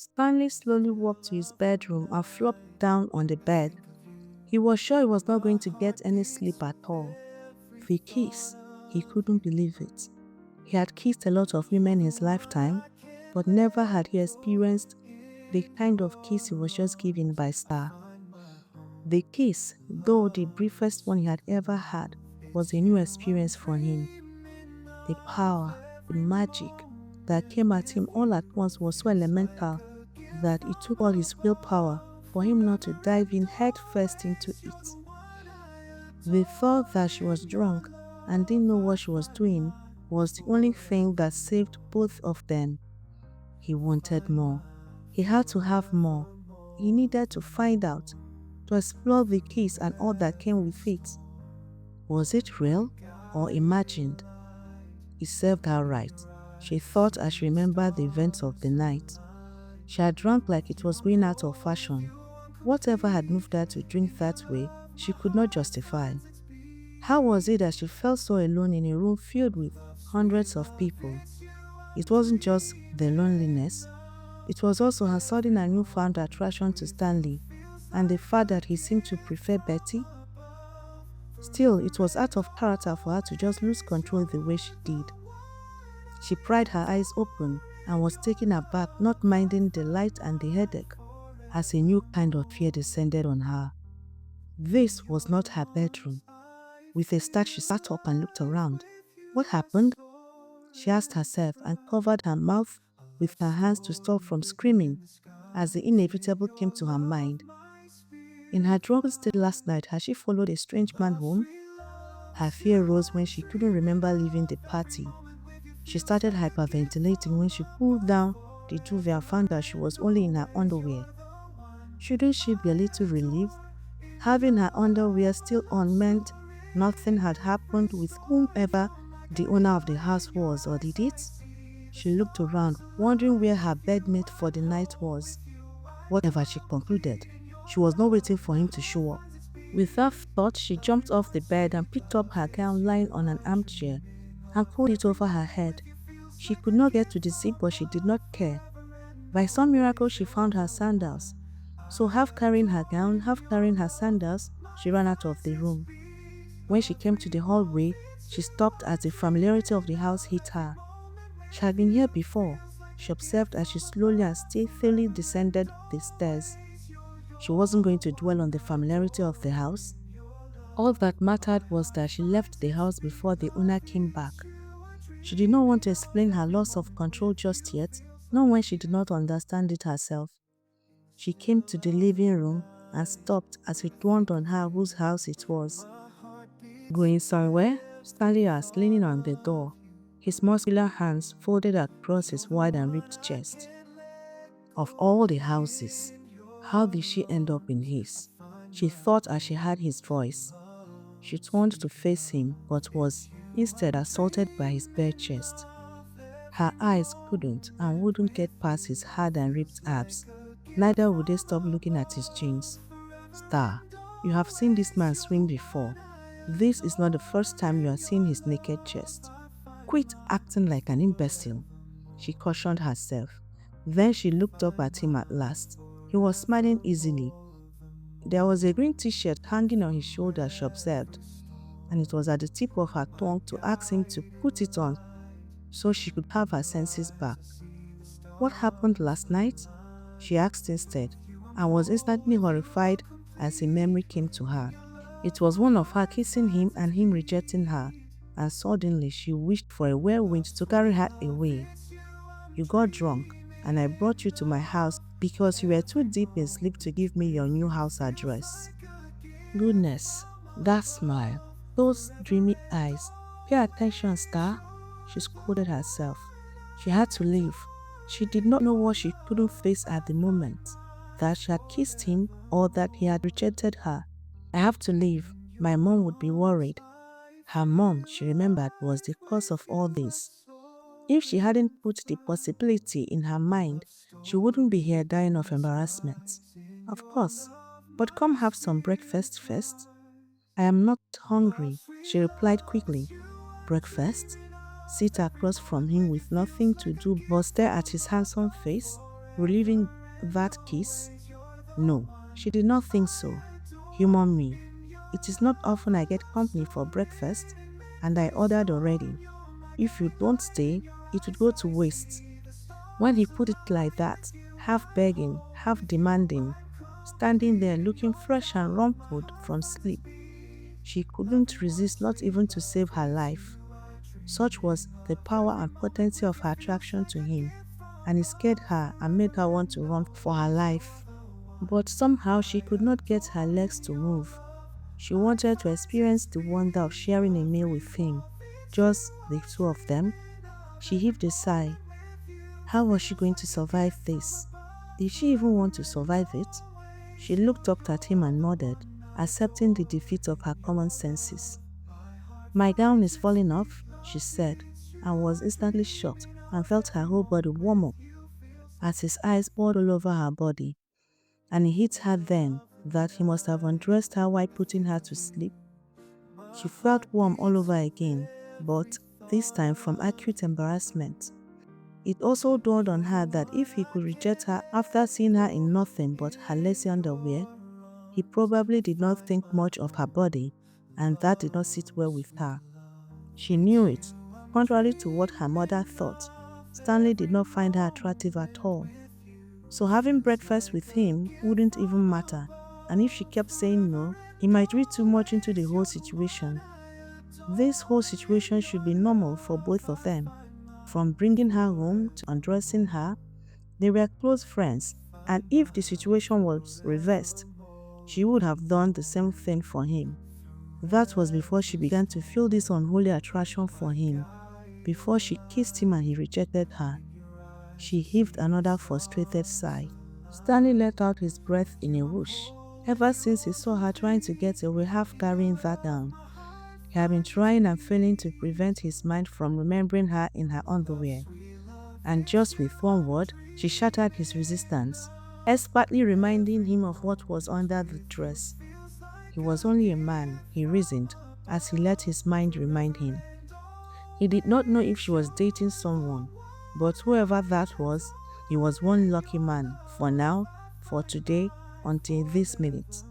Stanley slowly walked to his bedroom and flopped down on the bed. He was sure he was not going to get any sleep at all. The kiss, he couldn't believe it. He had kissed a lot of women in his lifetime, but never had he experienced the kind of kiss he was just given by Star. The kiss, though the briefest one he had ever had, was a new experience for him. The power, the magic that came at him all at once was so elemental that it took all his willpower for him not to dive in head first into it. The thought that she was drunk and didn't know what she was doing was the only thing that saved both of them. He wanted more. He had to have more. He needed to find out, to explore the kiss and all that came with it. Was it real or imagined? It served her right, she thought as she remembered the events of the night. She had drunk like it was going out of fashion. Whatever had moved her to drink that way, she could not justify. How was it that she felt so alone in a room filled with hundreds of people? It wasn't just the loneliness, it was also her sudden and newfound attraction to Stanley and the fact that he seemed to prefer Betty. Still, it was out of character for her to just lose control the way she did. She pried her eyes open and was taken aback, not minding the light and the headache, as a new kind of fear descended on her. This was not her bedroom. With a start, she sat up and looked around. What happened? She asked herself and covered her mouth with her hands to stop from screaming as the inevitable came to her mind. In her drunken state last night, had she followed a strange man home? Her fear rose when she couldn't remember leaving the party. She started hyperventilating when she pulled down the duvet and found that she was only in her underwear. Shouldn't she be a little relieved? Having her underwear still on meant nothing had happened with whomever the owner of the house was, or did it? She looked around, wondering where her bedmate for the night was. Whatever she concluded, she was not waiting for him to show up. With that thought, she jumped off the bed and picked up her gown lying on an armchair and pulled it over her head. She could not get to the seat, but she did not care. By some miracle, she found her sandals. So half carrying her gown, half carrying her sandals, she ran out of the room. When she came to the hallway, she stopped as the familiarity of the house hit her. She had been here before, she observed as she slowly and stealthily descended the stairs. She wasn't going to dwell on the familiarity of the house. All that mattered was that she left the house before the owner came back. She did not want to explain her loss of control just yet, not when she did not understand it herself. She came to the living room and stopped as it dawned on her whose house it was. Going somewhere? Stanley asked, leaning on the door, his muscular hands folded across his wide and ripped chest. Of all the houses, how did she end up in his? She thought as she heard his voice. She turned to face him, but was instead assaulted by his bare chest. Her eyes couldn't and wouldn't get past his hard and ripped abs. Neither would they stop looking at his jeans. Star, you have seen this man swing before. This is not the first time you are seeing his naked chest. Quit acting like an imbecile, she cautioned herself. Then she looked up at him at last. He was smiling easily. There was a green t-shirt hanging on his shoulder, she observed, and it was at the tip of her tongue to ask him to put it on so she could have her senses back. What happened last night? She asked instead, and was instantly horrified as a memory came to her. It was one of her kissing him and him rejecting her, and suddenly she wished for a whirlwind to carry her away. You got drunk, and I brought you to my house because you were too deep in sleep to give me your new house address. Goodness, that smile, those dreamy eyes. Pay attention, Star, she scolded herself. She had to leave. She did not know what she couldn't face at the moment, that she had kissed him or that he had rejected her. I have to leave. My mom would be worried. Her mom, she remembered, was the cause of all this. If she hadn't put the possibility in her mind, she wouldn't be here dying of embarrassment. Of course, but come have some breakfast first. I am not hungry, she replied quickly. Breakfast? Sit across from him with nothing to do but stare at his handsome face? reliving that kiss? No, she did not think so. Humor me. It is not often I get company for breakfast, and I ordered already. If you don't stay, it would go to waste. When he put it like that, half begging, half demanding, standing there looking fresh and rumpled from sleep, she couldn't resist, not even to save her life. Such was the power and potency of her attraction to him, and it scared her and made her want to run for her life. But somehow she could not get her legs to move. She wanted to experience the wonder of sharing a meal with him, just the two of them. She heaved a sigh. How was she going to survive this? Did she even want to survive it? She looked up at him and nodded, accepting the defeat of her common senses. My gown is falling off, she said, and was instantly shocked and felt her whole body warm up as his eyes poured all over her body. And it hit her then that he must have undressed her while putting her to sleep. She felt warm all over again, but this time from acute embarrassment. It also dawned on her that if he could reject her after seeing her in nothing but her lacy underwear, he probably did not think much of her body, and that did not sit well with her. She knew it. Contrary to what her mother thought, Stanley did not find her attractive at all. So having breakfast with him wouldn't even matter, and if she kept saying no, he might read too much into the whole situation. This whole situation should be normal for both of them. From bringing her home to undressing her, they were close friends, and if the situation was reversed, she would have done the same thing for him. That was before she began to feel this unholy attraction for him, before she kissed him and he rejected her. She heaved another frustrated sigh. Stanley let out his breath in a whoosh. Ever since he saw her trying to get away half carrying that gown, he had been trying and failing to prevent his mind from remembering her in her underwear. And just with one word, she shattered his resistance, expertly reminding him of what was under the dress. He was only a man, he reasoned, as he let his mind remind him. He did not know if she was dating someone, but whoever that was, he was one lucky man, for now, for today, until this minute.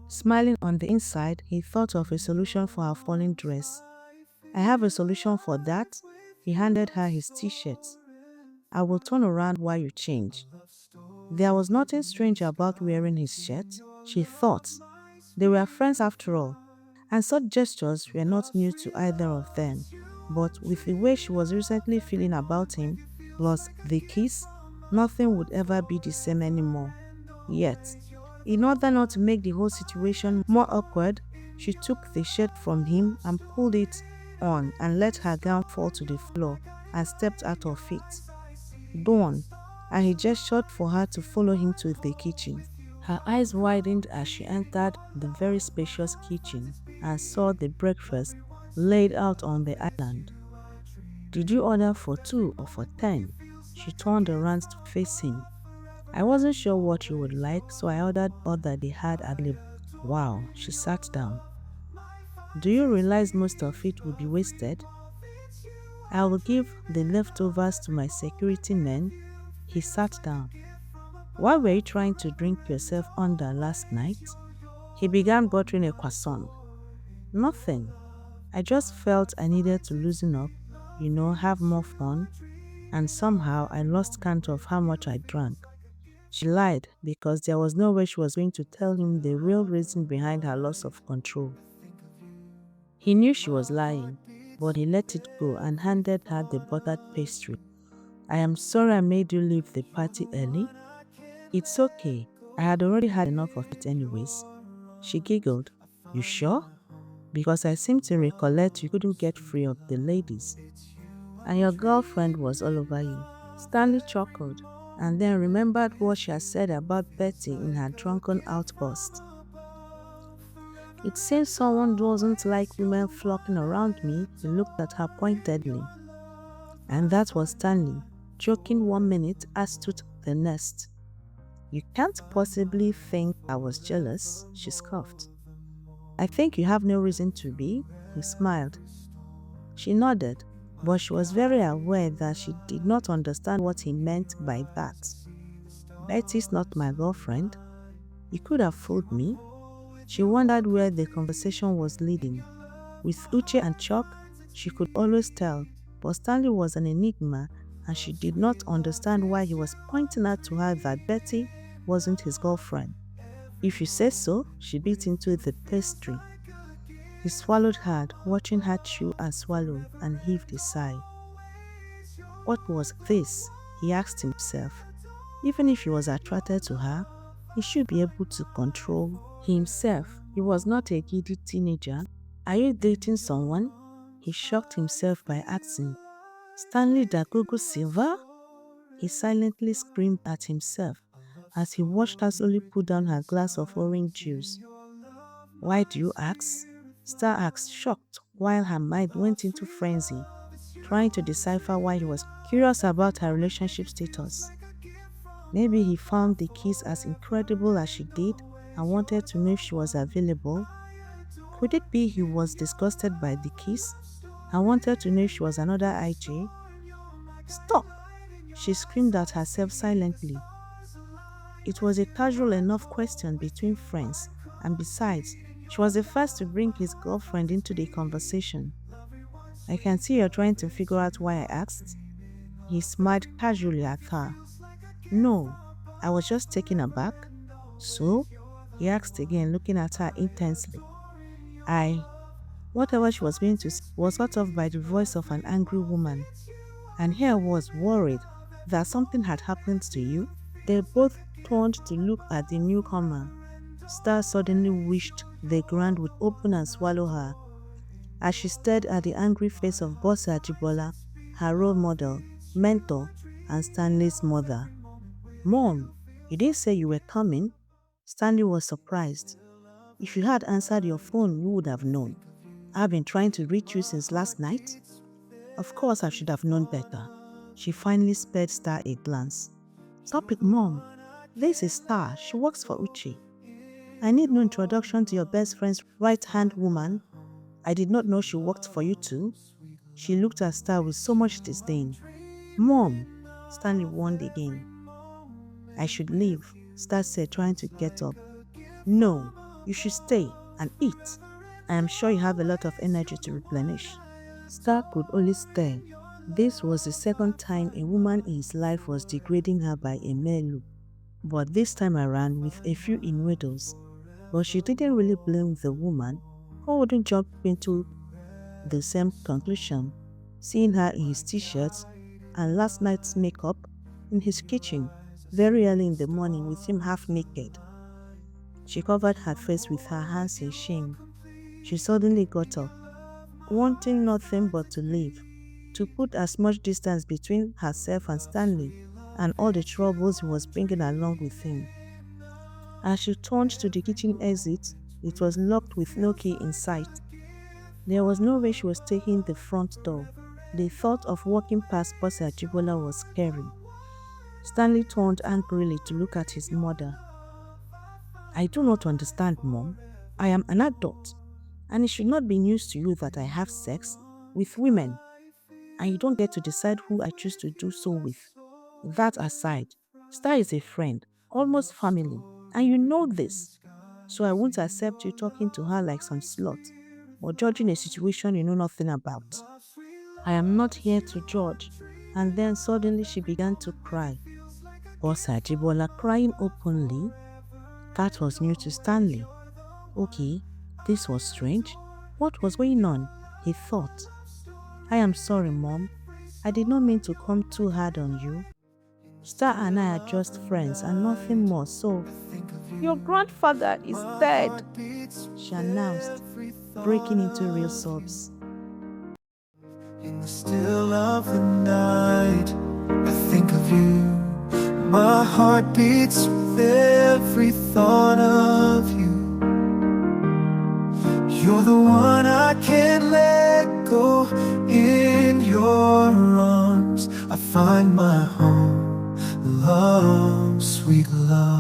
Smiling on the inside, he thought of a solution for her falling dress. I have a solution for that. He handed her his t-shirt. I will turn around while you change. There was nothing strange about wearing his shirt, she thought. They were friends after all, and such gestures were not new to either of them. But with the way she was recently feeling about him, plus the kiss, nothing would ever be the same anymore. Yet, in order not to make the whole situation more awkward, she took the shirt from him and pulled it on and let her gown fall to the floor and stepped out of it. Dawn, and he gestured for her to follow him to the kitchen. Her eyes widened as she entered the very spacious kitchen and saw the breakfast laid out on the island. Did you order for 2 or for 10? She turned around to face him. I wasn't sure what you would like, so I ordered all that they had available. Wow, she sat down. Do you realize most of it would be wasted? I will give the leftovers to my security men. He sat down. Why were you trying to drink yourself under last night? He began buttering a croissant. Nothing. I just felt I needed to loosen up, have more fun, and somehow I lost count of how much I drank. She lied because there was no way she was going to tell him the real reason behind her loss of control. He knew she was lying, but he let it go and handed her the buttered pastry. I am sorry I made you leave the party early. It's okay. I had already had enough of it anyways. She giggled. You sure? Because I seem to recollect you couldn't get free of the ladies. And your girlfriend was all over you. Stanley chuckled and then remembered what she had said about Betty in her drunken outburst. It seems someone doesn't like women flocking around me. He looked at her pointedly. And that was Stanley, joking 1 minute as stood the next. You can't possibly think I was jealous, she scoffed. I think you have no reason to be, he smiled. She nodded, but she was very aware that she did not understand what he meant by that. Betty's not my girlfriend. You could have fooled me. She wondered where the conversation was leading. With Uche and Chuck, she could always tell, but Stanley was an enigma and she did not understand why he was pointing out to her that Betty wasn't his girlfriend. If you say so, she bit into the pastry. He swallowed hard, watching her chew and swallow, and heaved a sigh. What was this? He asked himself. Even if he was attracted to her, he should be able to control himself. He was not a giddy teenager. Are you dating someone? He shocked himself by asking. Stanley Dagogo Silver? He silently screamed at himself as he watched her slowly put down her glass of orange juice. Why do you ask? Star asked, shocked, while her mind went into frenzy, trying to decipher why he was curious about her relationship status. Maybe he found the kiss as incredible as she did and wanted to know if she was available. Could it be he was disgusted by the kiss and wanted to know if she was another IJ? Stop! She screamed at herself silently. It was a casual enough question between friends, and besides, she was the first to bring his girlfriend into the conversation. I can see you're trying to figure out why I asked. He smiled casually at her. No, I was just taken aback. So? He asked again, looking at her intensely. Whatever she was going to say was cut off by the voice of an angry woman. And here was worried that something had happened to you. They both turned to look at the newcomer. Star suddenly wished the ground would open and swallow her as she stared at the angry face of Boss Ajibola, her role model, mentor, and Stanley's mother. Mom, you didn't say you were coming? Stanley was surprised. If you had answered your phone, you would have known. I've been trying to reach you since last night. Of course, I should have known better. She finally spared Star a glance. Stop it, Mom. This is Star. She works for Uche. I need no introduction to your best friend's right-hand woman. I did not know she worked for you too. She looked at Star with so much disdain. Mom, Stanley warned again. I should leave, Star said, trying to get up. No, you should stay and eat. I am sure you have a lot of energy to replenish. Star could only stare. This was the second time a woman in his life was degrading her by a mere look, but this time around with a few innuendos. But she didn't really blame the woman, who wouldn't jump into the same conclusion, seeing her in his t-shirts and last night's makeup in his kitchen very early in the morning with him half naked. She covered her face with her hands in shame. She suddenly got up, wanting nothing but to leave, to put as much distance between herself and Stanley and all the troubles he was bringing along with him. As she turned to the kitchen exit, it was locked with no key in sight. There was no way she was taking the front door. The thought of walking past Boss Ajibola was scary. Stanley turned angrily to look at his mother. I do not understand, Mom. I am an adult, and it should not be news to you that I have sex with women, and you don't get to decide who I choose to do so with. That aside, Star is a friend, almost family, and you know this, so I won't accept you talking to her like some slut or judging a situation you know nothing about. I am not here to judge. And then suddenly she began to cry. Boss Ajibola crying openly? That was new to Stanley. Okay, this was strange. What was going on? He thought. I am sorry, Mom. I did not mean to come too hard on you. Star and I are just friends and nothing more, so... Your grandfather is dead, she announced, breaking into real sobs. In the still of the night, I think of you. My heart beats with every thought of you. You're the one I can't let go. In your arms I find my home. Love, sweet love.